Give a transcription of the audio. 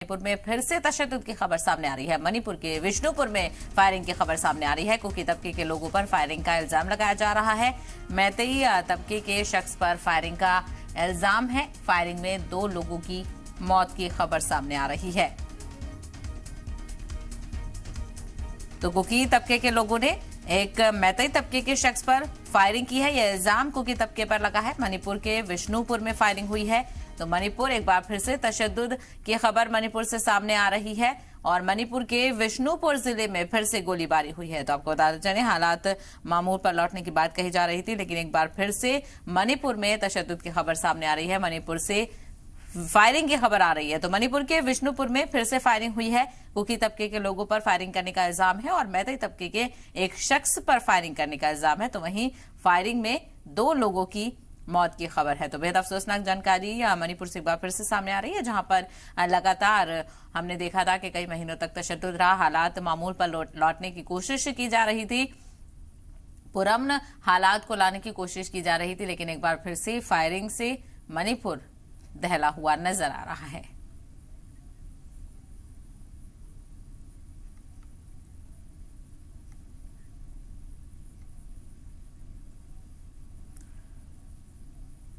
मणिपुर में फिर से तशद्दुद की खबर सामने आ रही है। मणिपुर के विष्णुपुर में फायरिंग की खबर सामने आ रही है। कुकी तबके के लोगों पर फायरिंग का इल्जाम लगाया जा रहा है। मैतेई तबके के शख्स पर फायरिंग का इल्जाम है। फायरिंग में 2 लोगों की मौत की खबर सामने आ रही है। तो कुकी तबके के लोगों ने एक मैतेई तबके के शख्स पर फायरिंग की है। यह इल्जाम कुकी तबके पर लगा है। मणिपुर के विष्णुपुर में फायरिंग हुई है। तो मणिपुर एक बार फिर से तशद्दुद की खबर मणिपुर से सामने आ रही है और मणिपुर के विष्णुपुर जिले में फिर से गोलीबारी हुई है। तो आपको बताते चलें, हालात मामूल पर लौटने की बात कही जा रही थी, लेकिन एक बार फिर से मणिपुर में तशद्दुद की खबर सामने आ रही है। मणिपुर से फायरिंग की खबर आ रही है। तो मणिपुर के विष्णुपुर में फिर से फायरिंग हुई है। कुकी तबके के लोगों पर फायरिंग करने का इल्जाम है और मैतेई तबके के एक शख्स पर फायरिंग करने का इल्जाम है। तो वहीं फायरिंग में 2 लोगों की मौत की खबर है। तो बेहद अफसोसनाक जानकारी मणिपुर से एक बार फिर से सामने आ रही है, जहां पर लगातार हमने देखा था कि कई महीनों तक तशद्दुद रहा, हालात मामूल पर लौटने की कोशिश की जा रही थी, पुरअमन हालात को लाने की कोशिश की जा रही थी, लेकिन एक बार फिर से फायरिंग से मणिपुर दहला हुआ नजर आ रहा है।